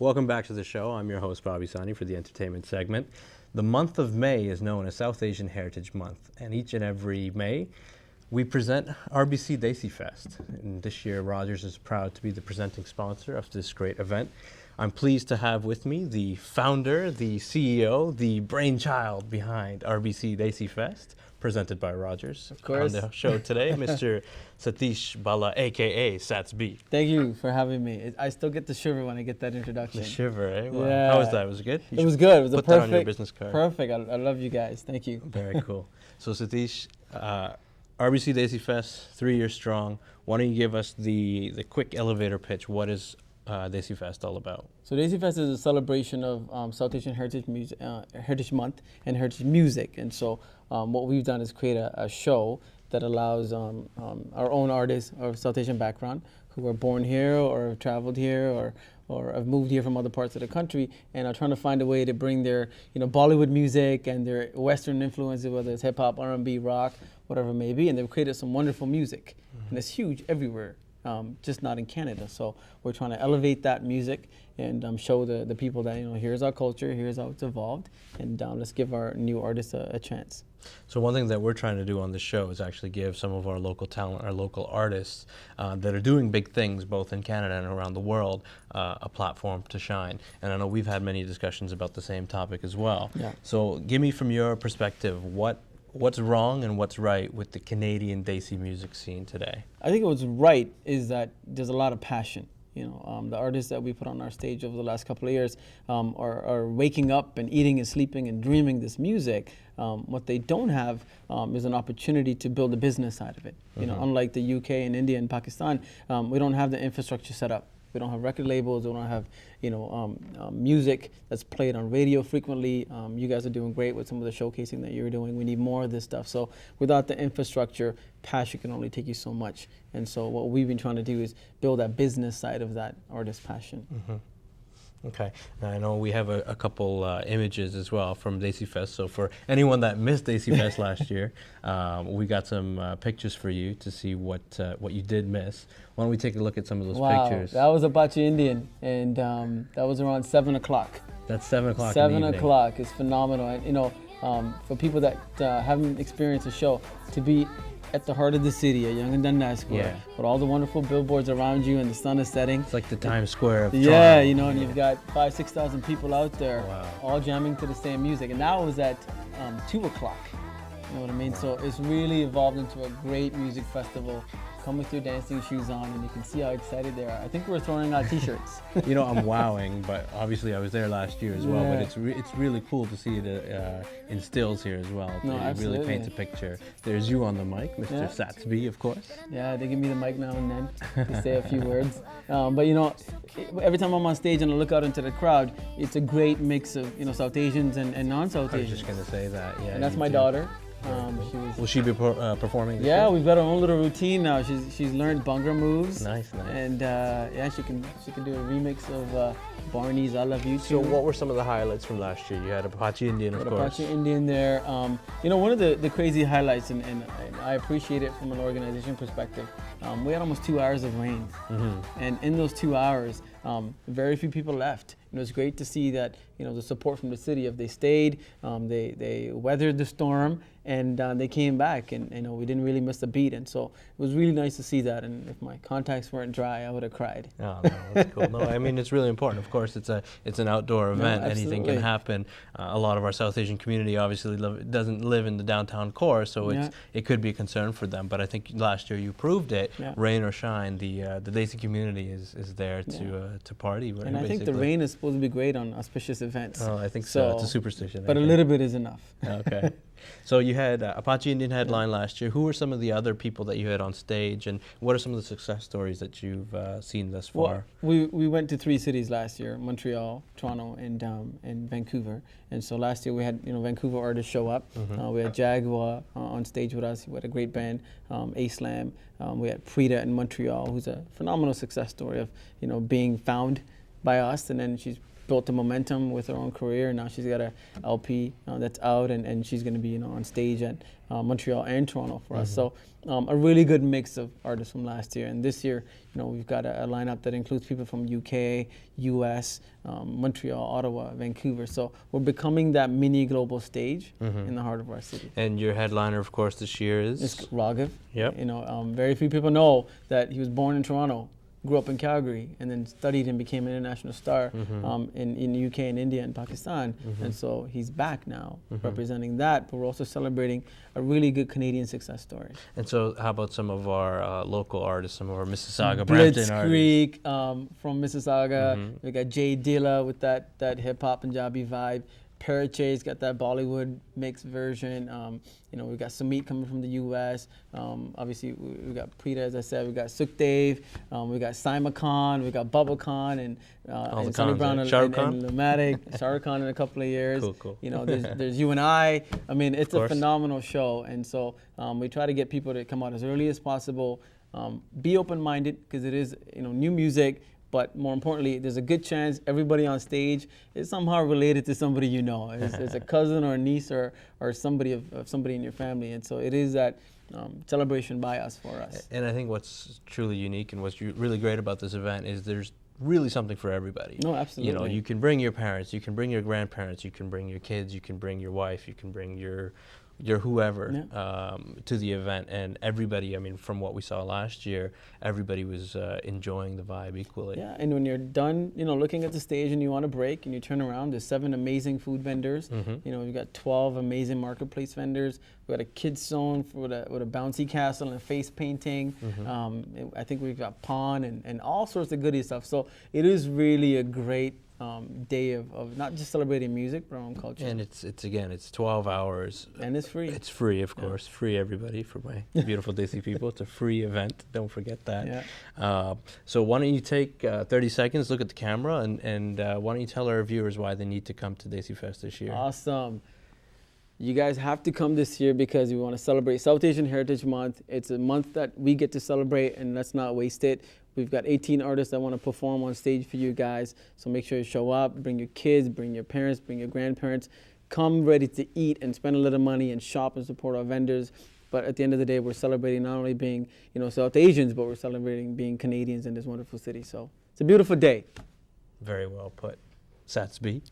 Welcome back to the show. I'm your host, Bobby Sani, for the entertainment segment. The month of May is known as South Asian Heritage Month, and each and every May, we present RBC desiFEST. And this year, Rogers is proud to be the presenting sponsor of this great event. I'm pleased to have with me the founder, the CEO, the brainchild behind RBC desiFEST, presented by Rogers. Of course. On the show today, Mr. Sathish Bala, a.k.a. Sats B. Thank you for having me. I still get the shiver when I get that introduction. The shiver, eh? Wow. Yeah. How was that? Was it good? It was good. It was put a perfect, that on your business card. Perfect. I love you guys. Thank you. Very cool. So Satish, RBC desiFEST, 3 years strong. Why don't you give us the quick elevator pitch? What is desiFEST all about? So desiFEST is a celebration of South Asian Heritage Month and heritage music. And so what we've done is create a show that allows our own artists of South Asian background who are born here or have traveled here or have moved here from other parts of the country and are trying to find a way to bring their Bollywood music and their Western influences, whether it's hip hop, R&B, rock, whatever it may be, and they've created some wonderful music. Mm-hmm. And it's huge everywhere. Just not in Canada. So we're trying to elevate that music and show the people that, here's our culture, here's how it's evolved, and let's give our new artists a chance. So one thing that we're trying to do on the show is actually give some of our local talent, our local artists that are doing big things both in Canada and around the world, a platform to shine. And I know we've had many discussions about the same topic as well. Yeah. So give me from your perspective, what's wrong and what's right with the Canadian Desi music scene today? I think what's right is that there's a lot of passion. The artists that we put on our stage over the last couple of years are waking up and eating and sleeping and dreaming this music. What they don't have is an opportunity to build the business side of it. Mm-hmm. Unlike the UK and India and Pakistan, we don't have the infrastructure set up. We don't have record labels. We don't have, music that's played on radio frequently. You guys are doing great with some of the showcasing that you're doing. We need more of this stuff. So without the infrastructure, passion can only take you so much. And so what we've been trying to do is build that business side of that artist passion. Mm-hmm. Okay. Now, I know we have a couple images as well from desiFEST. So for anyone that missed desiFEST last year, we got some pictures for you to see what you did miss. Why don't we take a look at some of those pictures? That was Apache Indian, and that was around 7 o'clock. That's 7 o'clock. 7 o'clock is phenomenal. And, for people that haven't experienced a show, to be at the heart of the city, at Yonge and Dundas Square, with all the wonderful billboards around you and the sun is setting. It's like the Times Square of Toronto. Yeah, and you've got 5,000-6,000 people out there, wow, all jamming to the same music. And that was at 2 o'clock. You know what I mean? Wow. So it's really evolved into a great music festival. Come with your dancing shoes on, and you can see how excited they are. I think we're throwing out T-shirts. I'm wowing, but obviously I was there last year as well. Yeah. But it's really cool to see it in stills here as well. No, it absolutely. really paints a picture. There's you on the mic, Mr. Sats B, of course. Yeah, they give me the mic now and then to say a few words. But every time I'm on stage and I look out into the crowd, it's a great mix of South Asians and non-South Asians. I was just gonna say that. Yeah. And that's my daughter. Will she be performing this Yeah, year? we've got our own little routine now. She's learned Bhangra moves. Nice. And she can do a remix of Barney's "I Love You Too." So what were some of the highlights from last year? You had Apache Indian, of course. Apache Indian there. One of the crazy highlights, and I appreciate it from an organization perspective. We had almost 2 hours of rain, and in those 2 hours, very few people left. It was great to see that the support from the city. If they stayed, they weathered the storm, and they came back, and we didn't really miss a beat. And so it was really nice to see that. And if my contacts weren't dry, I would have cried. Oh, no, that's cool. No, I mean, it's really important. Of course, it's an outdoor event. No, anything can happen. A lot of our South Asian community obviously doesn't live in the downtown core, so it could be a concern for them. But I think last year you proved it. Yeah. Rain or shine, the Desi community is there to party. And I think the rain is supposed to be great on auspicious events. Oh, I think so. It's a superstition. But a little bit is enough. Okay. So you had Apache Indian headline last year. Who were some of the other people that you had on stage, and what are some of the success stories that you've seen thus far? Well, we went to 3 cities last year: Montreal, Toronto, and Vancouver. And so last year we had Vancouver artists show up. We had Jaguar on stage with us. We had a great band, A-Slam. We had Prita in Montreal, who's a phenomenal success story of being found by us, and then she's built the momentum with her own career, and now she's got a LP that's out, and she's going to be on stage at Montreal and Toronto for us. So a really good mix of artists from last year, and this year, we've got a lineup that includes people from UK, US, Montreal, Ottawa, Vancouver. So we're becoming that mini global stage in the heart of our city. And your headliner, of course, this year is? It's Raghav. Yep. Very few people know that he was born in Toronto, grew up in Calgary, and then studied and became an international star in the UK and India and Pakistan. And so he's back now representing that, but we're also celebrating a really good Canadian success story. And so how about some of our local artists, some of our Mississauga, Brampton artists? Blitzkrieg from Mississauga. We got Jay Dilla with that hip-hop Punjabi vibe. Parachay's got that Bollywood mixed version. We've got Sumit coming from the U.S. Obviously, we got Preeta, as I said. We got Sukhdev. We got Saima Khan. We got Bubba Khan and Sunny Brown and Lumatic. Shah Rukh Khan in a couple of years. Cool. There's you and I. I mean, it's a phenomenal show. And so we try to get people to come out as early as possible. Be open-minded because it is new music. But more importantly, there's a good chance everybody on stage is somehow related to somebody you know. It's a cousin or a niece or somebody of somebody in your family. And so it is that celebration by us for us. And I think what's truly unique and what's really great about this event is there's really something for everybody. No, absolutely. You can bring your parents, you can bring your grandparents, you can bring your kids, you can bring your wife, you can bring your whoever to the event, and everybody, from what we saw last year, everybody was enjoying the vibe equally. Yeah, and when you're done, looking at the stage and you want a break and you turn around, there's 7 amazing food vendors. We've got 12 amazing marketplace vendors. We've got a kids zone with a bouncy castle and a face painting. I think we've got pawn and all sorts of goodie stuff. So it is really a great day of not just celebrating music, but our own culture. And it's 12 hours. And it's free. It's free, of course. Free, everybody, for my beautiful Desi people. It's a free event. Don't forget that. Yeah. So why don't you take 30 seconds, look at the camera, and why don't you tell our viewers why they need to come to desiFEST this year? Awesome. You guys have to come this year because we want to celebrate South Asian Heritage Month. It's a month that we get to celebrate, and let's not waste it. We've got 18 artists that want to perform on stage for you guys. So make sure you show up, bring your kids, bring your parents, bring your grandparents. Come ready to eat and spend a little money and shop and support our vendors. But at the end of the day, we're celebrating not only being, South Asians, but we're celebrating being Canadians in this wonderful city. So it's a beautiful day. Very well put. Sats B.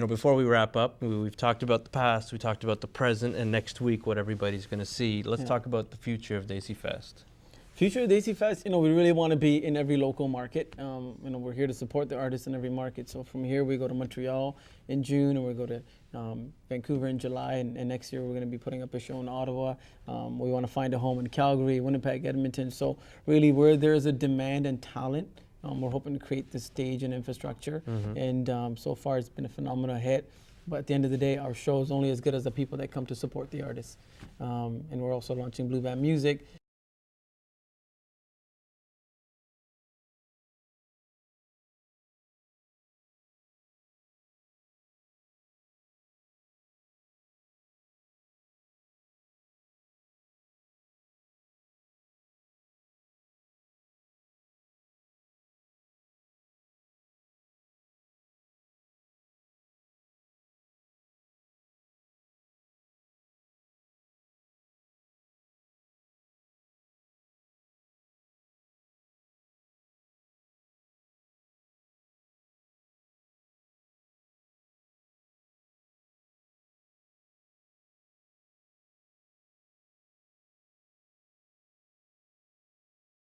Before we wrap up, we've talked about the past, we talked about the present, and next week what everybody's going to see. Let's talk about the future of desiFEST. Future of desiFEST, we really want to be in every local market. We're here to support the artists in every market. So from here, we go to Montreal in June, and we go to Vancouver in July, and next year we're going to be putting up a show in Ottawa. We want to find a home in Calgary, Winnipeg, Edmonton. So really, where there's a demand and talent, we're hoping to create the stage and infrastructure. And so far, it's been a phenomenal hit. But at the end of the day, our show is only as good as the people that come to support the artists. And we're also launching Blue Band Music.